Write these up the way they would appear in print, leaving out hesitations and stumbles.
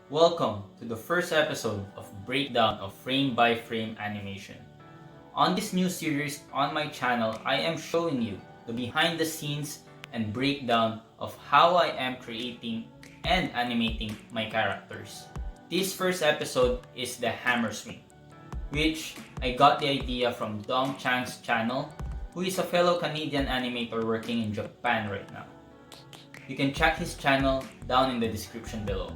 Welcome to the first episode of Breakdown of Frame by Frame Animation. On this new series on my channel, I am showing you the behind the scenes and breakdown of how I am creating and animating my characters. This first episode is the hammer swing, which I got the idea from Chang's channel, who is a fellow Canadian animator working in Japan right now. You can check his channel down in the description below.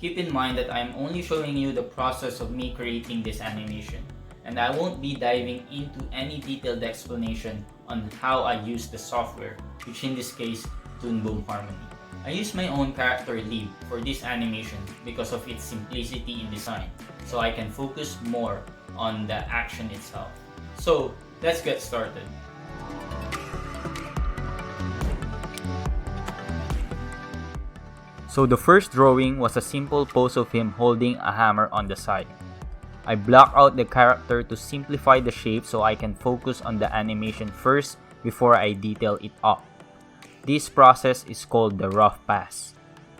Keep in mind that I am only showing you the process of me creating this animation, and I won't be diving into any detailed explanation on how I use the software, which in this case, Toon Boom Harmony. I use my own character lead for this animation because of its simplicity in design, so I can focus more on the action itself. So, let's get started. So the first drawing was a simple pose of him holding a hammer on the side. I block out the character to simplify the shape so I can focus on the animation first before I detail it up. This process is called the rough pass.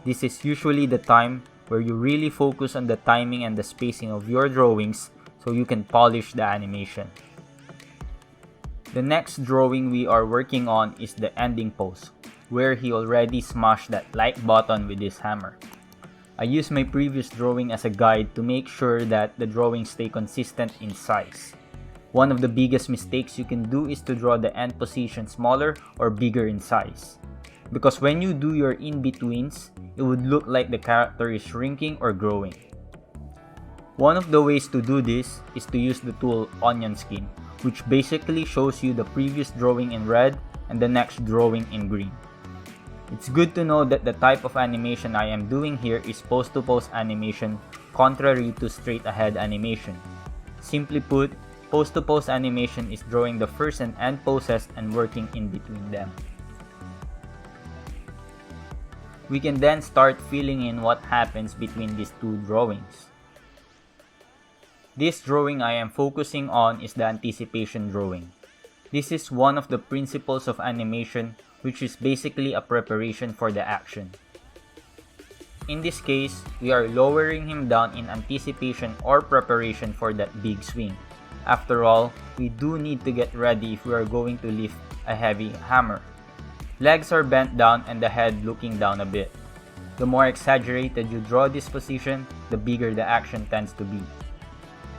This is usually the time where you really focus on the timing and the spacing of your drawings so you can polish the animation. The next drawing we are working on is the ending pose, where he already smashed that like button with his hammer. I used my previous drawing as a guide to make sure that the drawings stay consistent in size. One of the biggest mistakes you can do is to draw the end position smaller or bigger in size. Because when you do your in-betweens, it would look like the character is shrinking or growing. One of the ways to do this is to use the tool Onion Skin, which basically shows you the previous drawing in red and the next drawing in green. It's good to know that the type of animation I am doing here is pose-to-pose animation, contrary to straight-ahead animation. Simply put, pose-to-pose animation is drawing the first and end poses and working in between them. We can then start filling in what happens between these two drawings. This drawing I am focusing on is the anticipation drawing. This is one of the principles of animation, which is basically a preparation for the action. In this case, we are lowering him down in anticipation or preparation for that big swing. After all, we do need to get ready if we are going to lift a heavy hammer. Legs are bent down and the head looking down a bit. The more exaggerated you draw this position, the bigger the action tends to be.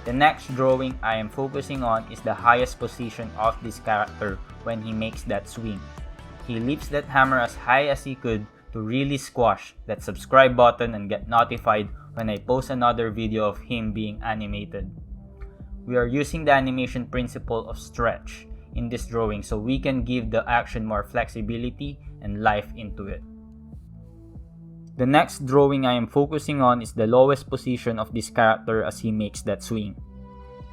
The next drawing I am focusing on is the highest position of this character when he makes that swing. He lifts that hammer as high as he could to really squash that subscribe button and get notified when I post another video of him being animated. We are using the animation principle of stretch in this drawing so we can give the action more flexibility and life into it. The next drawing I am focusing on is the lowest position of this character as he makes that swing.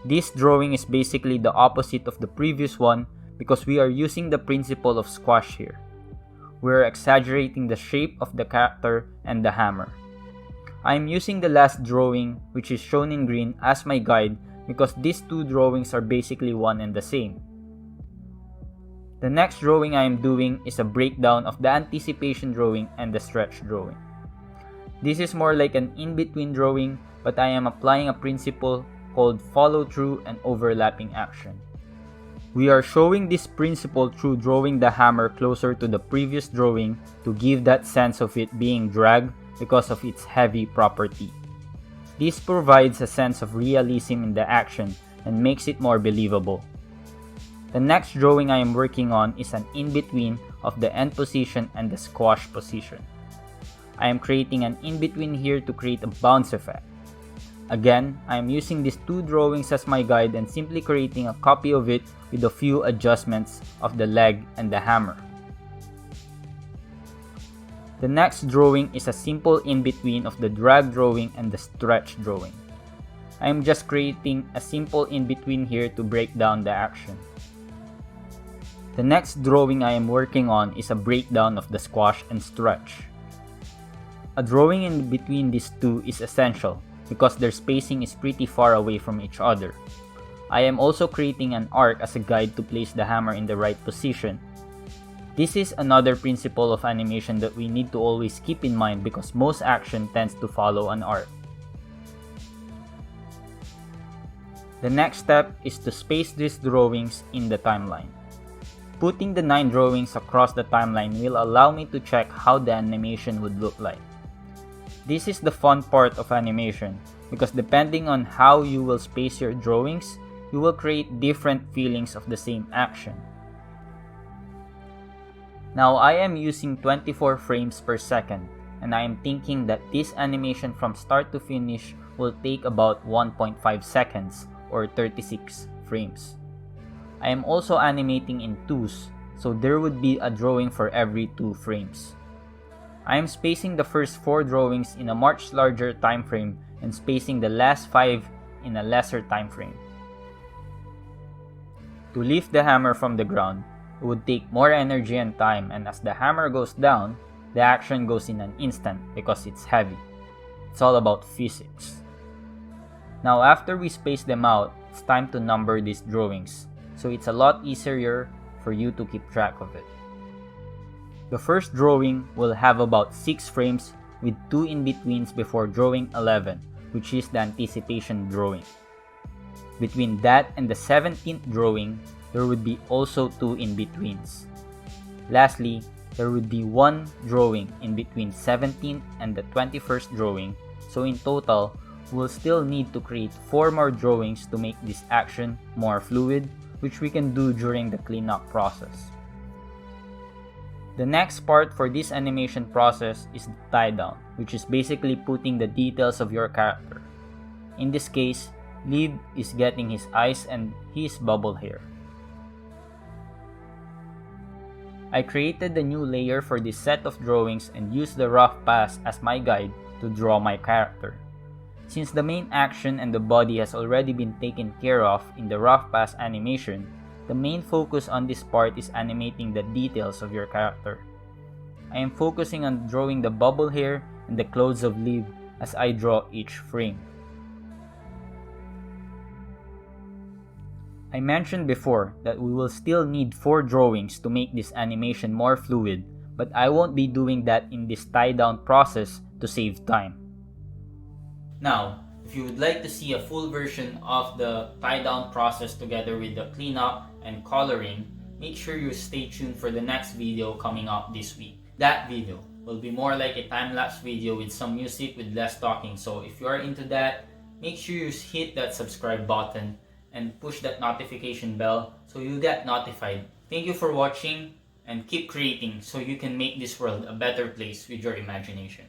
This drawing is basically the opposite of the previous one because we are using the principle of squash here. We are exaggerating the shape of the character and the hammer. I am using the last drawing, which is shown in green, as my guide because these two drawings are basically one and the same. The next drawing I am doing is a breakdown of the anticipation drawing and the stretch drawing. This is more like an in-between drawing, but I am applying a principle called follow-through and overlapping action. We are showing this principle through drawing the hammer closer to the previous drawing to give that sense of it being dragged because of its heavy property. This provides a sense of realism in the action and makes it more believable. The next drawing I am working on is an in-between of the end position and the squash position. I am creating an in-between here to create a bounce effect. Again, I am using these two drawings as my guide and simply creating a copy of it with a few adjustments of the leg and the hammer. The next drawing is a simple in-between of the drag drawing and the stretch drawing. I am just creating a simple in-between here to break down the action. The next drawing I am working on is a breakdown of the squash and stretch. A drawing in between these two is essential because their spacing is pretty far away from each other. I am also creating an arc as a guide to place the hammer in the right position. This is another principle of animation that we need to always keep in mind because most action tends to follow an arc. The next step is to space these drawings in the timeline. Putting the 9 drawings across the timeline will allow me to check how the animation would look like. This is the fun part of animation because depending on how you will space your drawings, you will create different feelings of the same action. Now I am using 24 frames per second and I am thinking that this animation from start to finish will take about 1.5 seconds or 36 frames. I am also animating in 2s, so there would be a drawing for every 2 frames. I am spacing the first 4 drawings in a much larger time frame and spacing the last 5 in a lesser time frame. To lift the hammer from the ground, it would take more energy and time, and as the hammer goes down, the action goes in an instant because it's heavy. It's all about physics. Now after we space them out, it's time to number these drawings, so it's a lot easier for you to keep track of it. The first drawing will have about 6 frames with 2 in-betweens before drawing 11, which is the anticipation drawing. Between that and the 17th drawing, there would be also 2 in-betweens. Lastly, there would be 1 drawing in between 17th and the 21st drawing, so in total, we'll still need to create 4 more drawings to make this action more fluid, which we can do during the cleanup process. The next part for this animation process is the tie down, which is basically putting the details of your character. In this case, Lib is getting his eyes and his bubble hair. I created the new layer for this set of drawings and used the rough pass as my guide to draw my character. Since the main action and the body has already been taken care of in the rough pass animation, the main focus on this part is animating the details of your character. I am focusing on drawing the bubble hair and the clothes of Liv as I draw each frame. I mentioned before that we will still need 4 drawings to make this animation more fluid, but I won't be doing that in this tie down process to save time. Now, if you would like to see a full version of the tie down process together with the cleanup and coloring, make sure you stay tuned for the next video coming up this week. That video will be more like a time-lapse video with some music with less talking, so if you are into that, make sure you hit that subscribe button and push that notification bell so you get notified. Thank you for watching and keep creating so you can make this world a better place with your imagination.